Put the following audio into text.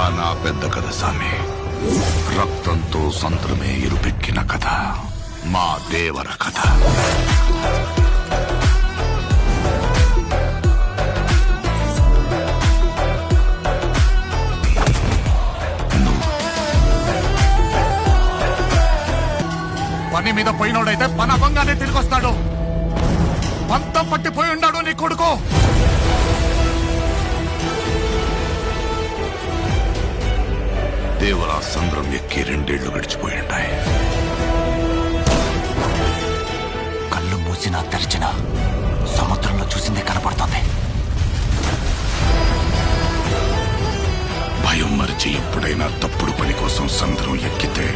చానా పెద్ద కథ సామి. రక్తంతో సంద్రమే ఇరుపెక్కిన కథ మా దేవర కథ. పని మీద పోయినోడైతే పని అవ్వంగానే తిరిగి వస్తాడు. పంతం పట్టిపోయి ఉన్నాడు నీ కొడుకు. దేవరా సంద్రం ఎక్కి 2 ఏళ్లు గడిచిపోయింటాయి. కళ్ళు మూసినా తెరిచినా సముద్రంలో చూసిందే కనపడుతోంది. భయం మరిచి ఎప్పుడైనా తప్పుడు పని కోసం సంద్రం ఎక్కితే